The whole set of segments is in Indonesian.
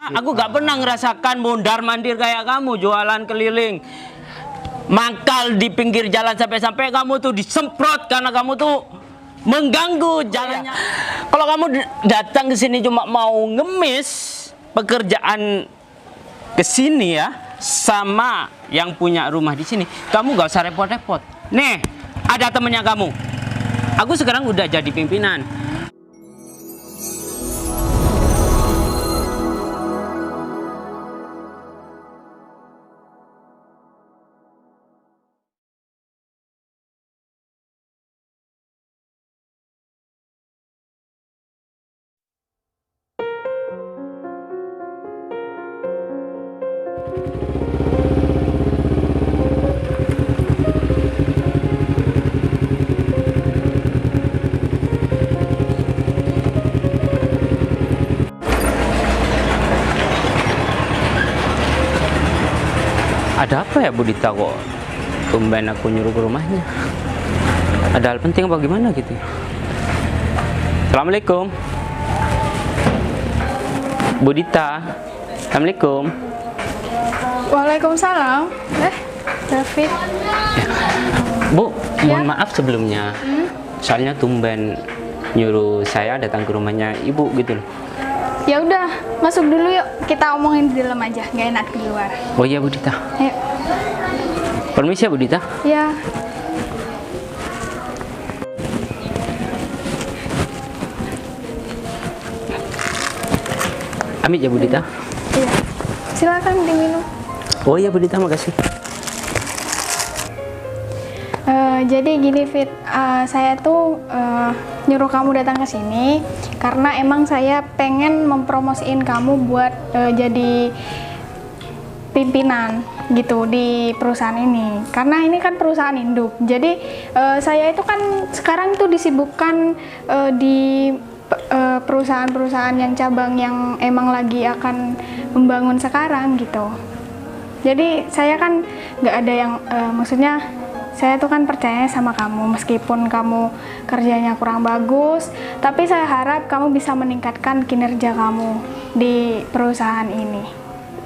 Aku gak pernah ngerasakan mondar-mandir kayak kamu, jualan keliling. Mangkal di pinggir jalan sampai-sampai kamu tuh disemprot karena kamu tuh mengganggu jalannya. Kalau kamu datang ke sini cuma mau ngemis pekerjaan ke sini ya, sama yang punya rumah di sini, kamu gak usah repot-repot. Nih, ada temennya kamu. Aku sekarang udah jadi pimpinan. Ada apa ya Bu Dita, kok tumben aku nyuruh ke rumahnya? Ada hal penting apa gimana gitu? Assalamualaikum Bu Dita. Assalamualaikum. Waalaikumsalam. David. Bu, mohon maaf sebelumnya. Soalnya tumben nyuruh saya datang ke rumahnya Ibu gitu loh. Ya udah, masuk dulu yuk. Kita omongin di dalam aja, nggak enak di luar. Oh iya Bu Dita. Ayo. Permisi ya Bu Dita. Ya. Amit ya Bu Dita. Iya. Silakan diminum. Oh iya Bu Dita, makasih. Jadi gini Fit, saya tuh nyuruh kamu datang ke sini karena emang saya pengen mempromosiin kamu buat jadi pimpinan gitu di perusahaan ini. Karena ini kan perusahaan induk. Jadi saya itu kan sekarang tuh disibukkan di perusahaan-perusahaan yang cabang yang emang lagi akan membangun sekarang gitu. Jadi saya kan nggak ada yang maksudnya saya tuh kan percaya sama kamu meskipun kamu kerjanya kurang bagus, tapi saya harap kamu bisa meningkatkan kinerja kamu di perusahaan ini.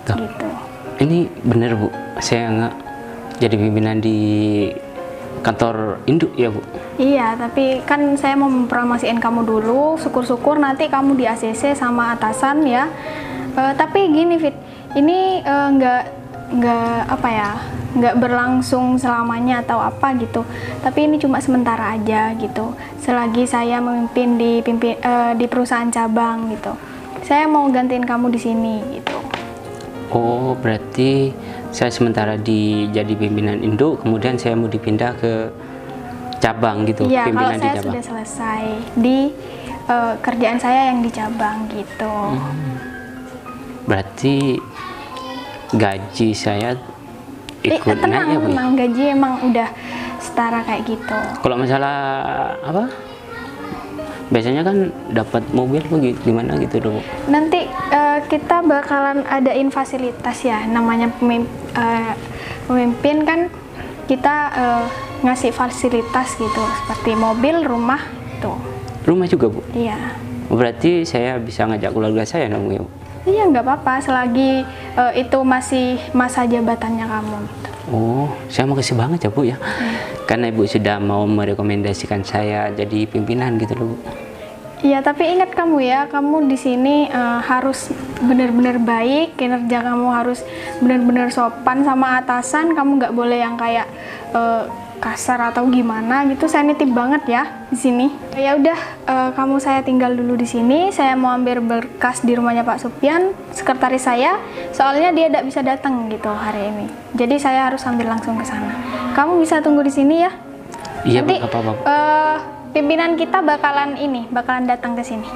Tuh. Gitu. Ini bener Bu, saya nggak jadi pimpinan di kantor induk ya Bu? Iya, tapi kan saya mau mempromosiin kamu dulu, syukur-syukur nanti kamu di ACC sama atasan ya. Tapi gini Fit, ini nggak berlangsung selamanya atau apa gitu, tapi ini cuma sementara aja gitu, selagi saya memimpin di perusahaan cabang gitu. Saya mau gantiin kamu di sini gitu. Oh, berarti saya sementara jadi pimpinan induk, kemudian saya mau dipindah ke cabang gitu. Iya, kalau pimpinan saya di cabang. sudah selesai di kerjaan saya yang di cabang gitu. Berarti gaji saya ikut Tenang, naik ya Bu? tenang, gaji emang udah setara kayak gitu. Kalau masalah apa? Biasanya kan dapat mobil apa gimana gitu dong. Nanti kita bakalan adain fasilitas ya, namanya pemimpin kan kita ngasih fasilitas gitu, seperti mobil, rumah tuh. Rumah juga Bu? Iya. Berarti saya bisa ngajak keluarga saya dong ya Bu? Iya, nggak apa-apa selagi itu masih masa jabatannya kamu gitu. Oh, saya makasih banget ya Bu ya. Karena Ibu sudah mau merekomendasikan saya jadi pimpinan gitu loh Bu. Iya, tapi ingat kamu ya, kamu di sini harus benar-benar baik, kinerja kamu harus benar-benar sopan sama atasan, kamu nggak boleh yang kayak kasar atau gimana gitu. Saya nitip banget ya di sini. Ya udah, kamu saya tinggal dulu di sini. Saya mau ambil berkas di rumahnya Pak Supyan, sekretaris saya. Soalnya dia tidak bisa datang gitu hari ini. Jadi saya harus ambil langsung ke sana. Kamu bisa tunggu di sini ya. Iya Nanti Bu, apa-apa. pimpinan kita bakalan datang ke sini.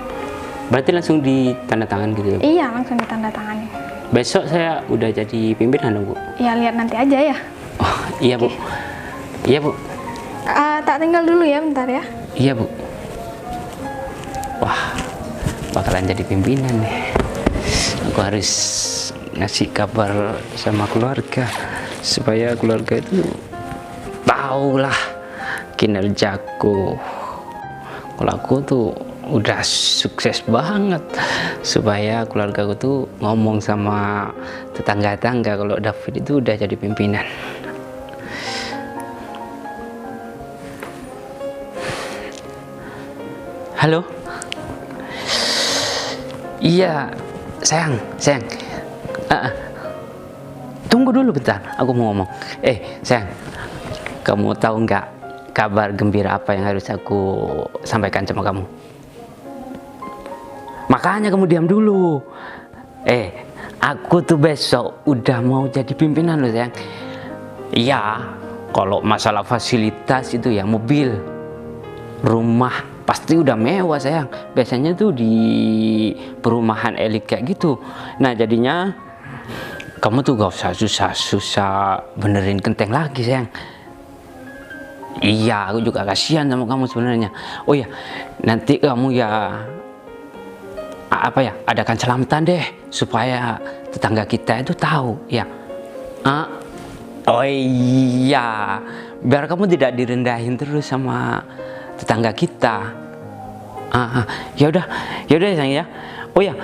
Berarti langsung ditandatangan gitu ya Bu? Iya, langsung ditandatangani. Besok saya udah jadi pimpinan dong Bu? Ya lihat nanti aja ya. Oh iya Bu. Iya Bu. Tak tinggal dulu ya bentar ya. Iya Bu. Wah, bakalan jadi pimpinan nih. Aku harus ngasih kabar sama keluarga supaya keluarga itu tahu lah kinerjaku. Kalau aku tuh udah sukses banget supaya keluarga aku tuh ngomong sama tetangga-tetangga kalau David itu udah jadi pimpinan. Halo? Iya, sayang. Tunggu dulu bentar, aku mau ngomong. Sayang, kamu tahu nggak kabar gembira apa yang harus aku sampaikan sama kamu? Makanya kamu diam dulu. Aku tuh besok udah mau jadi pimpinan loh, sayang. Iya, kalau masalah fasilitas itu ya mobil, rumah pasti udah mewah, sayang. Biasanya tuh di perumahan elit kayak gitu. Nah, jadinya kamu tuh gak usah susah-susah benerin genteng lagi, sayang. Iya, aku juga kasihan sama kamu sebenarnya. Oh ya, nanti kamu ya adakan selamatan deh supaya tetangga kita itu tahu, ya. Oh iya, biar kamu tidak direndahin terus sama tetangga kita. Ya udah sayang ya. Oh ya,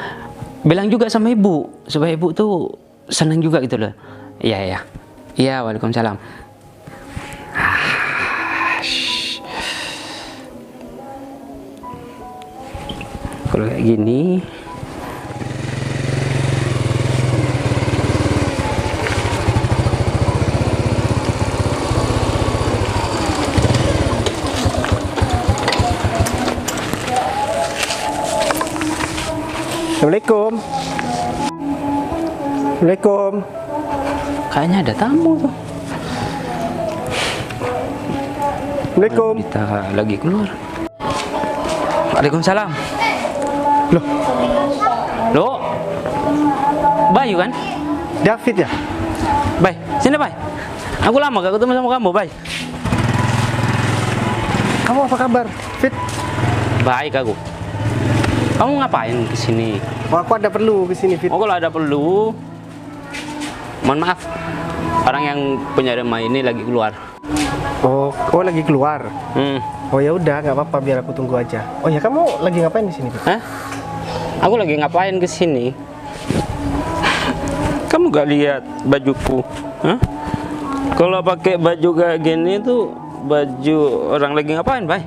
bilang juga sama ibu supaya ibu tuh senang juga gitu loh. Iya. Waalaikumsalam. Kalau kayak gini, Assalamualaikum. Assalamualaikum. kayaknya ada tamu tuh. Assalamualaikum. Kita lagi keluar. Waalaikumsalam. Loh, Bayu kan? David ya? Bay, sini Bay. Aku lama gak ketemu sama kamu, Bay. Kamu apa kabar, Fit? Baik aku. Kamu ngapain kesini? Oh, aku ada perlu ke sini, Fit. Oh, kalau ada perlu, mohon maaf. Orang yang punya rumah ini lagi keluar. Oh, lagi keluar. Oh ya udah, nggak apa-apa, biar aku tunggu aja. Oh ya, kamu lagi ngapain di sini, Fit? Hah? Aku lagi ngapain kesini? Kamu gak lihat bajuku? Hah? Kalau pakai baju kayak gini tuh baju orang lagi ngapain, Bay?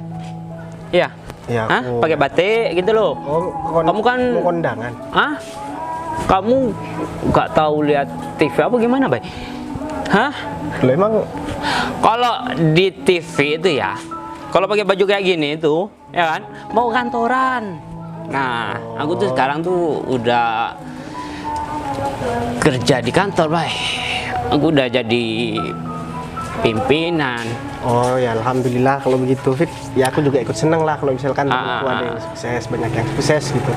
Iya. Ya, Hah? aku... Pakai batik gitu loh. Oh, kamu kan mau kondangan. Hah? Kamu gak tahu lihat TV apa gimana, Bay? Hah? Loh, emang Kalau di TV itu ya, kalau pakai baju kayak gini itu, ya kan, mau kantoran. Nah, aku tuh sekarang tuh udah kerja di kantor, Bay. Aku udah jadi pimpinan. Oh ya, alhamdulillah kalau begitu, Fit. Ya aku juga ikut seneng lah kalau misalkan temanku ada yang sukses, banyak yang sukses gitu.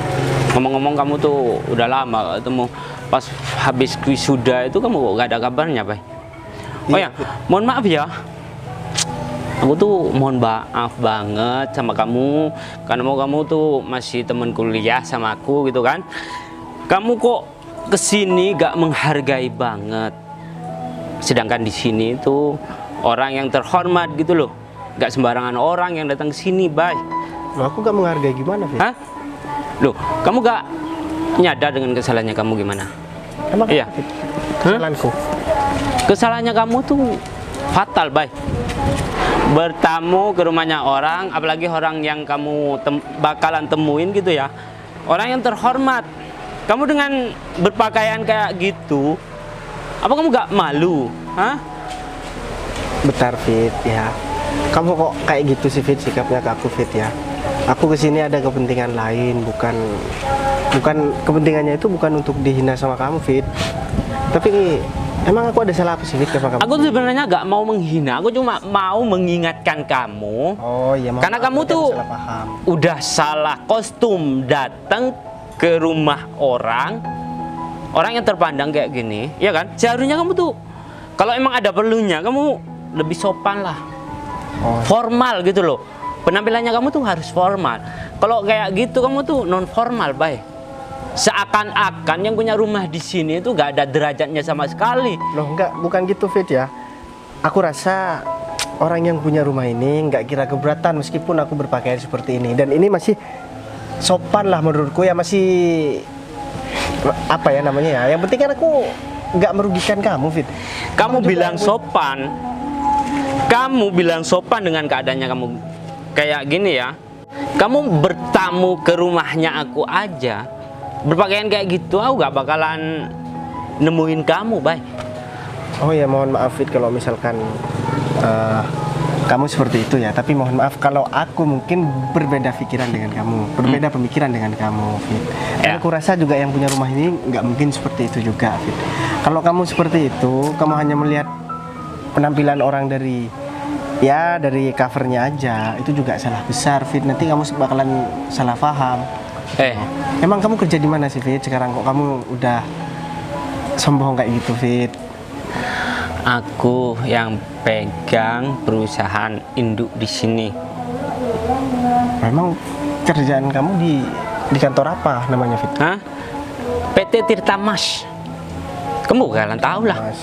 Ngomong-ngomong, kamu tuh udah lama gak ketemu. Pas habis wisuda itu kamu gak ada kabarnya, Bay. Oh ya, mohon maaf ya. Aku tuh mohon maaf banget sama kamu karena kamu tuh masih teman kuliah sama aku gitu kan. Kamu kok kesini gak menghargai banget. Sedangkan di sini tuh orang yang terhormat gitu loh. Gak sembarangan orang yang datang ke sini, Bay. Loh, aku gak menghargai gimana, Fit? Hah? Loh, kamu gak nyadar dengan kesalahannya kamu gimana? Emang Iya. Fit? Kesalahanku? Kesalahannya kamu tuh fatal, Bay. Bertamu ke rumahnya orang, apalagi orang yang kamu bakalan temuin gitu ya. Orang yang terhormat. Kamu dengan berpakaian kayak gitu, apa kamu gak malu? Hah? Bentar, Fit, ya. Kamu kok kayak gitu sih, Fit, sikapnya ke aku, Fit, ya. Aku kesini ada kepentingan lain, bukan kepentingannya itu bukan untuk dihina sama kamu, Fit. Tapi emang aku ada salah apa sih, Fit, sama kamu? Aku tuh sebenarnya gak mau menghina, aku cuma mau mengingatkan kamu. Oh iya, karena kamu tuh salah paham. udah salah kostum datang ke rumah orang yang terpandang kayak gini, ya kan? Seharusnya kamu tuh kalau emang ada perlunya kamu lebih sopan lah, formal gitu loh. Penampilannya kamu tuh harus formal. Kalau kayak gitu kamu tuh non formal, Bay. Seakan-akan yang punya rumah di sini itu gak ada derajatnya sama sekali. Loh, enggak, bukan gitu, Fit, ya. Aku rasa orang yang punya rumah ini nggak kira keberatan meskipun aku berpakaian seperti ini. Dan ini masih sopan lah menurutku ya, masih apa ya namanya ya. Yang penting kan aku nggak merugikan kamu, Fit. Kamu bilang sopan. Kamu bilang sopan dengan keadaannya kamu kayak gini ya. Kamu bertamu ke rumahnya aku aja, berpakaian kayak gitu, aku gak bakalan nemuin kamu, Bay. Oh ya, mohon maaf Fit kalau misalkan kamu seperti itu ya. Tapi mohon maaf kalau aku mungkin berbeda pikiran dengan kamu, berbeda pemikiran dengan kamu, Fit. Dan Ya. aku rasa juga yang punya rumah ini nggak mungkin seperti itu juga, Fit. Kalau kamu seperti itu, kamu hanya melihat penampilan orang dari covernya aja, itu juga salah besar, Fit. Nanti kamu bakalan salah paham. Emang kamu kerja di mana sih, Fit? Sekarang kok kamu udah sombong kayak gitu, Fit? Aku yang pegang perusahaan induk di sini. Memang kerjaan kamu di kantor apa namanya, Fit? Hah? PT Tirta Mas. Kamu kalian tahu lah. Mas.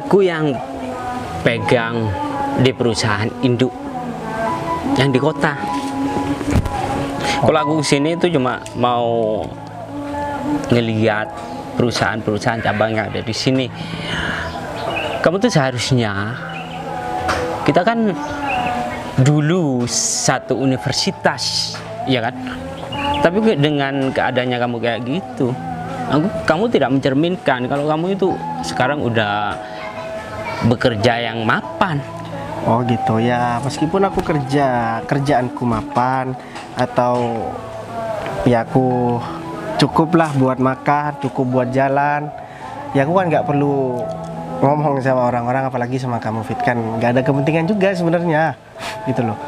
Aku yang pegang di perusahaan induk yang di kota. Kalau aku kesini itu cuma mau ngeliat perusahaan-perusahaan cabang yang ada di sini. Kamu tuh seharusnya, kita kan dulu satu universitas, ya kan? Tapi dengan keadaannya kamu kayak gitu, kamu tidak mencerminkan kalau kamu itu sekarang udah bekerja yang mapan. Oh gitu ya, meskipun aku kerjaanku mapan atau ya aku cukup lah buat makan, cukup buat jalan, ya aku kan nggak perlu ngomong sama orang-orang, apalagi sama kamu, Fit. Kan nggak ada kepentingan juga sebenarnya gitu loh.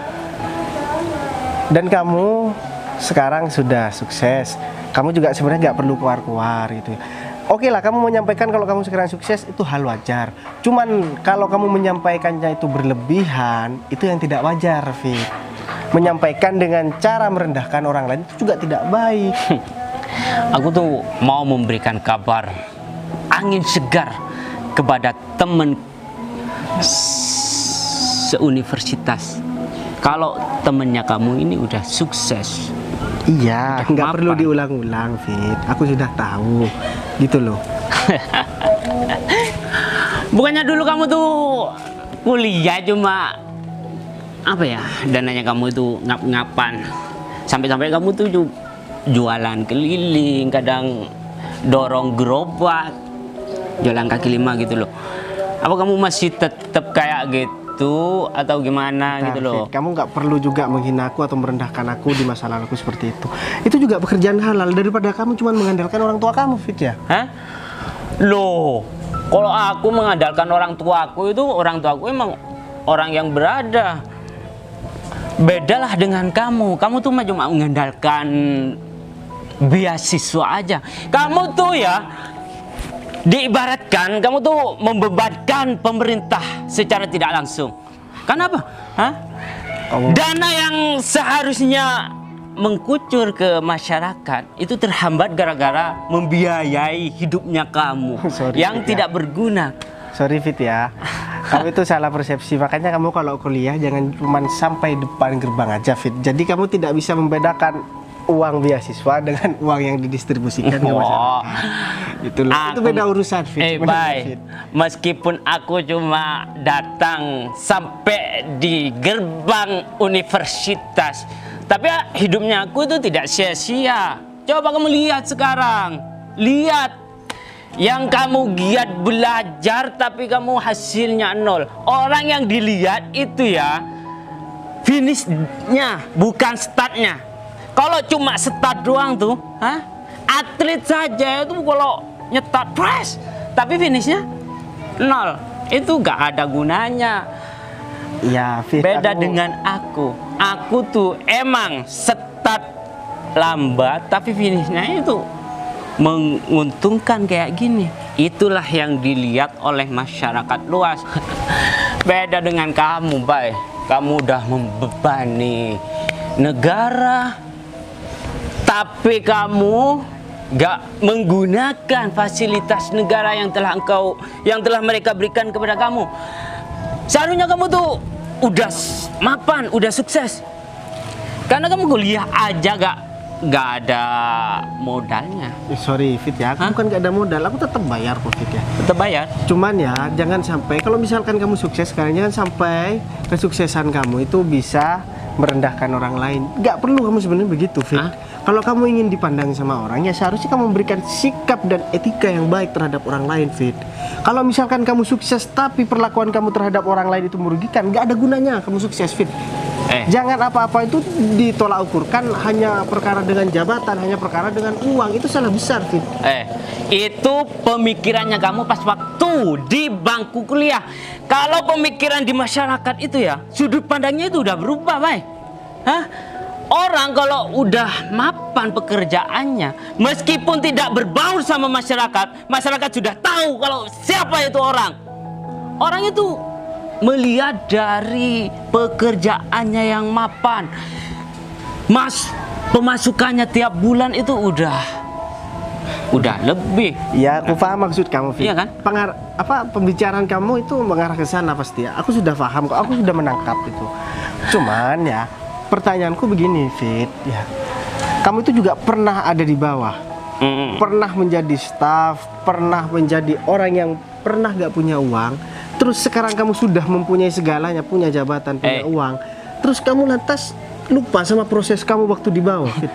Dan kamu sekarang sudah sukses, kamu juga sebenarnya nggak perlu keluar-keluar gitu. Oke lah, kamu menyampaikan kalau kamu sekarang sukses itu hal wajar. Cuman kalau kamu menyampaikannya itu berlebihan, itu yang tidak wajar, Fit. Menyampaikan dengan cara merendahkan orang lain itu juga tidak baik. Aku tuh mau memberikan kabar angin segar kepada teman seuniversitas. Kalau temennya kamu ini udah sukses. Iya, nggak mapan. perlu diulang-ulang, Fit. Aku sudah tahu, gitu loh. Bukannya dulu kamu tuh kuliah cuma apa ya, dananya kamu itu ngap-ngapan. Sampai-sampai kamu tuh jualan keliling, kadang dorong gerobak, jalan kaki lima gitu loh. Apa kamu masih tetap kayak gitu atau gimana Nah, gitu loh? Fit, kamu nggak perlu juga menghina aku atau merendahkan aku di masa laluku seperti itu. Itu juga pekerjaan halal daripada kamu cuma mengandalkan orang tua kamu, Fit ya. Hah? Loh, kalau aku mengandalkan orang tuaku itu, orang tuaku emang orang yang berada. Bedalah dengan kamu. Kamu tuh cuma mengandalkan beasiswa aja. Kamu tuh ya, diibaratkan kamu tuh membebankan pemerintah secara tidak langsung. Kenapa? Hah? Dana yang seharusnya mengkucur ke masyarakat itu terhambat gara-gara membiayai hidupnya kamu Sorry, yang Fit, ya. tidak berguna. Sorry, Fit ya. Kamu itu salah persepsi. Makanya kamu kalau kuliah jangan cuma sampai depan gerbang aja, Fit. Jadi kamu tidak bisa membedakan uang beasiswa dengan uang yang didistribusikan ke masyarakat. Itu loh. Itu beda urusan, Fit. Sebenarnya, Baik. Fit. Meskipun aku cuma datang sampai di gerbang universitas, tapi hidupnya aku itu tidak sia-sia. Coba kamu lihat sekarang. Lihat. Yang kamu giat belajar tapi kamu hasilnya nol. Orang yang dilihat itu ya finishnya, bukan startnya. Kalau cuma start doang tuh, atlet saja itu kalau nyetat press tapi finishnya nol, itu gak ada gunanya. Ya, Fit. Beda aku- dengan aku. Aku tuh emang start lambat tapi finishnya itu menguntungkan kayak gini. Itulah yang dilihat oleh masyarakat luas. Beda dengan kamu, Bay. Kamu udah membebani negara, tapi kamu gak menggunakan fasilitas negara yang telah mereka berikan kepada kamu. Seharusnya kamu tuh udah mapan, udah sukses. Karena kamu kuliah aja gak nggak ada modalnya. Sorry Fit ya, aku Hah? bukan gak ada modal, aku tetap bayar kok Fit ya. Tetap bayar. Cuman ya, jangan sampai kalau misalkan kamu sukses sekarang, jangan sampai kesuksesan kamu itu bisa merendahkan orang lain. Gak perlu kamu sebenarnya begitu Fit. Hah? Kalau kamu ingin dipandang sama orang, ya seharusnya kamu memberikan sikap dan etika yang baik terhadap orang lain Fit. Kalau misalkan kamu sukses tapi perlakuan kamu terhadap orang lain itu merugikan, gak ada gunanya kamu sukses Fit. Jangan apa-apa itu ditolak ukurkan hanya perkara dengan jabatan, hanya perkara dengan uang. Itu salah besar Fit. Itu pemikirannya kamu pas waktu di bangku kuliah. Kalau pemikiran di masyarakat itu ya, sudut pandangnya itu udah berubah, Bay. Hah? Orang kalau udah mapan pekerjaannya, meskipun tidak berbaur sama masyarakat, masyarakat sudah tahu kalau siapa itu orang. Orang itu melihat dari pekerjaannya yang mapan. Pemasukannya tiap bulan itu udah lebih. Ya, aku paham maksud kamu Fit. Iya kan? Pembicaraan kamu itu mengarah ke sana pasti ya. Aku sudah paham kok, aku sudah menangkap itu. Cuman ya, pertanyaanku begini Fit ya. Kamu itu juga pernah ada di bawah. Pernah menjadi staff, pernah menjadi orang yang pernah gak punya uang. Terus sekarang kamu sudah mempunyai segalanya, punya jabatan, punya uang. Terus kamu lantas lupa sama proses kamu waktu di bawah Fit.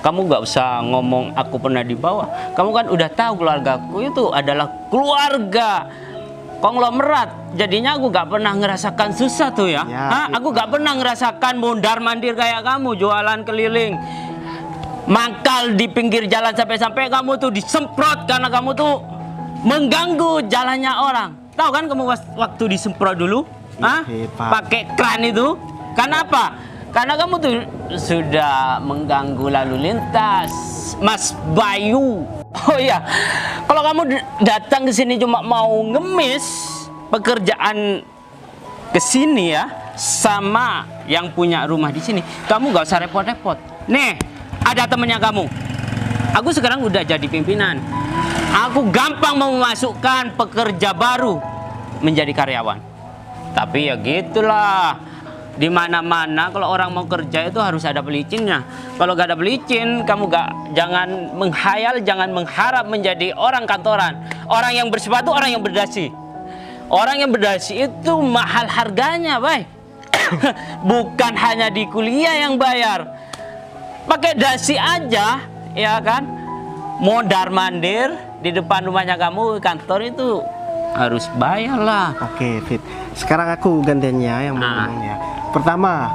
Kamu gak usah ngomong aku pernah di bawah. Kamu kan udah tahu keluargaku itu adalah keluarga konglomerat. Jadinya aku gak pernah ngerasakan susah tuh ya. Aku gak pernah ngerasakan mondar-mandir kayak kamu, jualan keliling, mangkal di pinggir jalan sampai-sampai kamu tuh disemprot karena kamu tuh mengganggu jalannya orang. Tahu kan kamu waktu disemprot dulu? Pakai kran itu. Karena apa? Karena kamu tuh sudah mengganggu lalu lintas, Mas Bayu. Oh iya, kalau kamu datang ke sini cuma mau ngemis pekerjaan ke sini ya, sama yang punya rumah di sini, kamu gak usah repot-repot. Nih, ada temennya kamu. Aku sekarang udah jadi pimpinan. Aku gampang mau memasukkan pekerja baru menjadi karyawan. Tapi ya gitulah. Di mana-mana kalau orang mau kerja itu harus ada pelicinnya. Kalau gak ada pelicin, kamu jangan menghayal, jangan mengharap menjadi orang kantoran. Orang yang bersepatu, orang yang berdasi. Orang yang berdasi itu mahal harganya, Bay. Bukan hanya di kuliah yang bayar. Pakai dasi aja, ya kan? Mondar-mandir di depan rumahnya kamu, kantor itu harus bayar lah. Oke Fit, sekarang aku gantiannya yang mau ngomong ya. Pertama,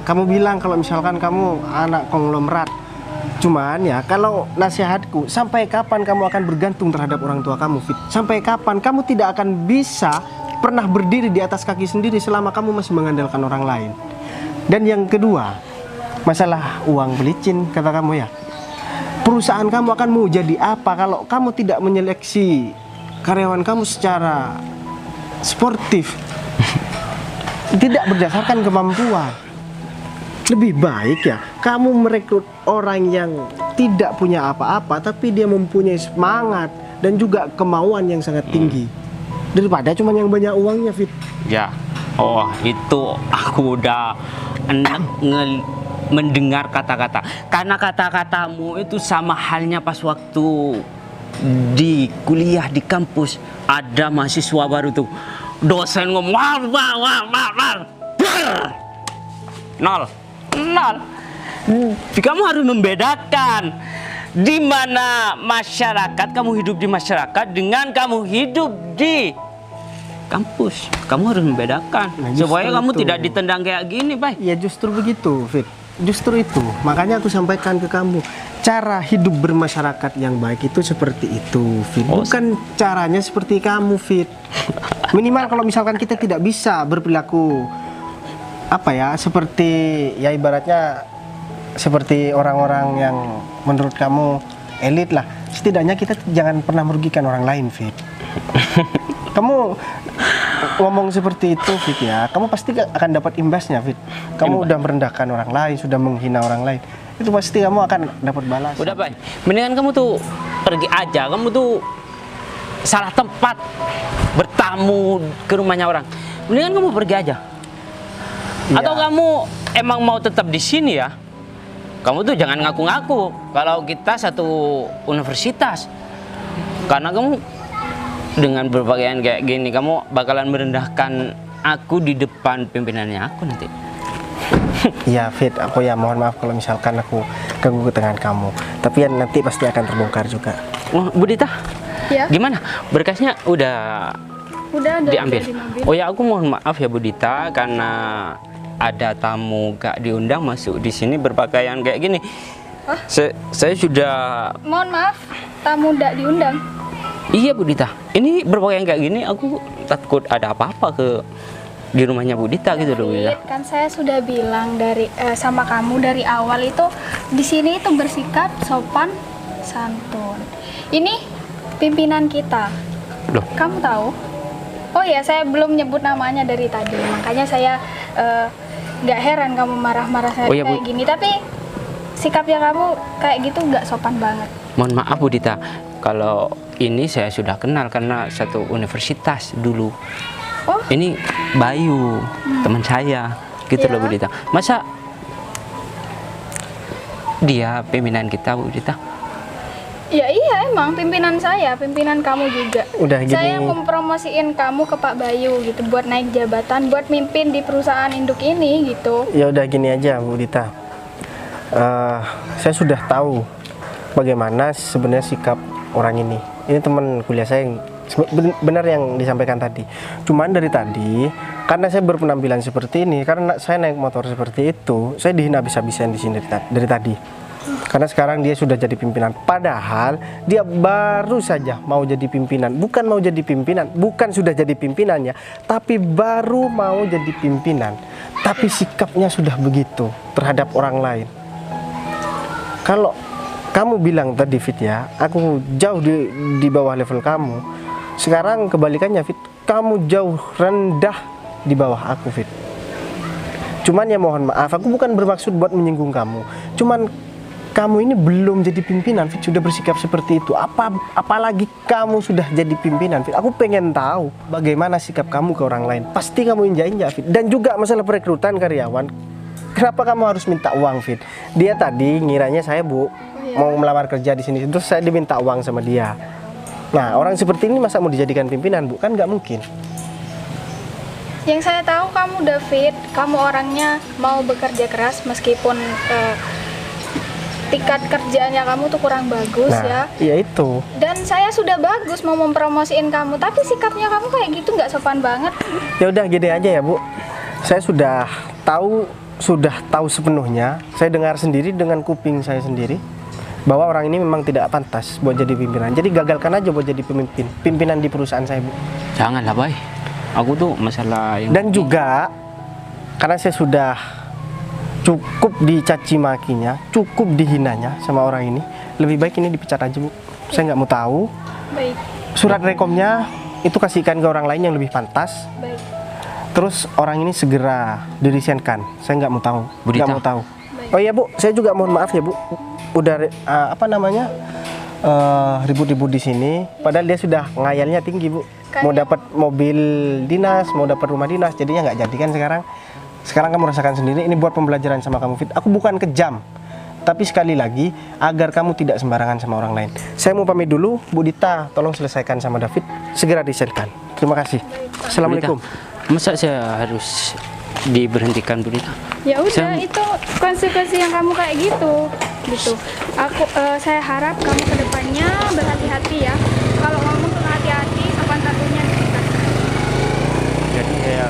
kamu bilang kalau misalkan kamu anak konglomerat. Cuman ya, kalau nasihatku, sampai kapan kamu akan bergantung terhadap orang tua kamu Fit? Sampai kapan kamu tidak akan bisa pernah berdiri di atas kaki sendiri selama kamu masih mengandalkan orang lain. Dan yang kedua, masalah uang belicin kata kamu ya. Perusahaan kamu akan mau jadi apa kalau kamu tidak menyeleksi karyawan kamu secara sportif, tidak berdasarkan kemampuan. Lebih baik ya kamu merekrut orang yang tidak punya apa-apa tapi dia mempunyai semangat dan juga kemauan yang sangat tinggi, daripada cuma yang banyak uangnya Fit. Ya, oh itu aku udah enak mendengar kata-kata. Karena kata-katamu itu sama halnya pas waktu di kuliah di kampus. Ada mahasiswa baru tuh, dosen ngomong nol. Kamu harus membedakan di mana masyarakat, kamu hidup di masyarakat dengan kamu hidup di kampus. Kamu harus membedakan supaya kamu tidak ditendang kayak gini, Bay. Ya justru begitu, Fit. Justru itu, makanya aku sampaikan ke kamu, cara hidup bermasyarakat yang baik itu seperti itu, Fit. Bukan caranya seperti kamu, Fit. Minimal kalau misalkan kita tidak bisa berperilaku seperti ya ibaratnya seperti orang-orang yang menurut kamu elit lah, setidaknya kita jangan pernah merugikan orang lain, Fit. Kamu ngomong seperti itu, Fit ya, kamu pasti akan dapat imbasnya, Fit. Kamu udah merendahkan orang lain, sudah menghina orang lain, itu pasti kamu akan dapat balas. Udah, Bay, mendingan kamu tuh pergi aja. Kamu tuh salah tempat bertamu ke rumahnya orang. Mendingan kamu pergi aja. Atau kamu emang mau tetap di sini ya? kamu tuh jangan ngaku-ngaku kalau kita satu universitas. Karena kamu dengan berpakaian kayak gini, kamu bakalan merendahkan aku di depan pimpinannya aku nanti. Iya Fit, aku ya mohon maaf kalau misalkan aku ganggu ketenangan kamu. Tapi ya nanti pasti akan terbongkar juga. Oh, Bu Dita, Ya, gimana? Berkasnya udah udah diambil? di mobil. Oh ya, aku mohon maaf ya Bu Dita karena ada tamu gak diundang masuk di sini berpakaian kayak gini. Hah? Saya sudah. Mohon maaf, tamu tidak diundang. Iya Bu Dita, ini berpakaian kayak gini aku takut ada apa-apa di rumahnya Bu Dita gitu loh Bu Dita. Kan saya sudah bilang sama kamu dari awal itu di sini itu bersikap sopan santun. Ini pimpinan kita. Loh, Kamu tahu? Oh ya, saya belum nyebut namanya dari tadi. Makanya saya nggak heran kamu marah-marah saya Oh ya, Bu. kayak gini. Tapi sikapnya kamu kayak gitu nggak sopan banget. mohon maaf Bu Dita, kalau ini saya sudah kenal karena satu universitas dulu. Oh, Ini Bayu, teman saya, gitu loh Ya. Bu Dita. Masa dia pimpinan kita Bu Dita? ya iya emang pimpinan saya, pimpinan kamu juga. Udah gini. Saya mempromosiin kamu ke Pak Bayu gitu buat naik jabatan, buat mimpin di perusahaan induk ini gitu. Ya udah gini aja Bu Dita. Saya sudah tahu bagaimana sebenarnya sikap orang ini. Ini teman kuliah saya yang benar yang disampaikan tadi. Cuman dari tadi karena saya berpenampilan seperti ini, karena saya naik motor seperti itu, saya dihina habis-habisan di sini dari tadi. Karena sekarang dia sudah jadi pimpinan, padahal dia baru saja mau jadi pimpinan. Bukan mau jadi pimpinan, bukan sudah jadi pimpinannya, tapi baru mau jadi pimpinan. Tapi sikapnya sudah begitu terhadap orang lain. Kalau kamu bilang tadi Fit ya, aku jauh di bawah level kamu. Sekarang kebalikannya Fit, kamu jauh rendah di bawah aku Fit. Cuman ya mohon maaf, aku bukan bermaksud buat menyinggung kamu. Cuman kamu ini belum jadi pimpinan Fit, sudah bersikap seperti itu. Apalagi kamu sudah jadi pimpinan Fit. Aku pengen tahu bagaimana sikap kamu ke orang lain. Pasti kamu injak-injak Fit. Dan juga masalah perekrutan karyawan. Kenapa kamu harus minta uang Fit? Dia tadi ngiranya saya mau melamar kerja di sini, terus saya diminta uang sama dia. Nah, orang seperti ini masa mau dijadikan pimpinan, Bu? Kan nggak mungkin. Yang saya tahu kamu David, kamu orangnya mau bekerja keras meskipun tingkat kerjanya kamu tuh kurang bagus ya. Nah, iya itu. Dan saya sudah bagus mau mempromosiin kamu, tapi sikapnya kamu kayak gitu nggak sopan banget. Ya udah gini aja ya, Bu. Saya sudah tahu sepenuhnya. Saya dengar sendiri dengan kuping saya sendiri bahwa orang ini memang tidak pantas buat jadi pimpinan. Jadi gagalkan aja buat jadi pimpinan di perusahaan saya, Bu. Janganlah, Bay. Aku tuh masalah yang... Dan juga karena saya sudah cukup dicaci makinya, cukup dihinanya sama orang ini, lebih baik ini dipecat aja, Bu. Saya nggak mau tahu. Baik, Surat rekomnya itu kasihkan ke orang lain yang lebih pantas. baik. Terus orang ini segera dirisenkan. Saya nggak mau tahu. Bu Dita. Nggak mau tahu. Oh iya Bu, saya juga mohon maaf ya Bu. Udah ribut-ribut di sini. Padahal dia sudah ngayalnya tinggi Bu. Mau dapat mobil dinas, mau dapat rumah dinas, jadinya nggak jadi kan sekarang. Sekarang kamu rasakan sendiri. Ini buat pembelajaran sama kamu Fit. Aku bukan kejam, tapi sekali lagi agar kamu tidak sembarangan sama orang lain. Saya mau pamit dulu, Bu Dita. Tolong selesaikan sama David. Segera disetkan. Terima kasih. Assalamualaikum. Masa saya harus diberhentikan Bu Dita? Ya udah, Saya- itu konsekuensi yang kamu kayak gitu. Saya harap kamu kedepannya berhati-hati ya. Kalau ngomong tuh hati-hati, sopan santunnya ditingkatkan. Jadi saya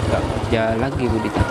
nggak kerja lagi Bu Dita.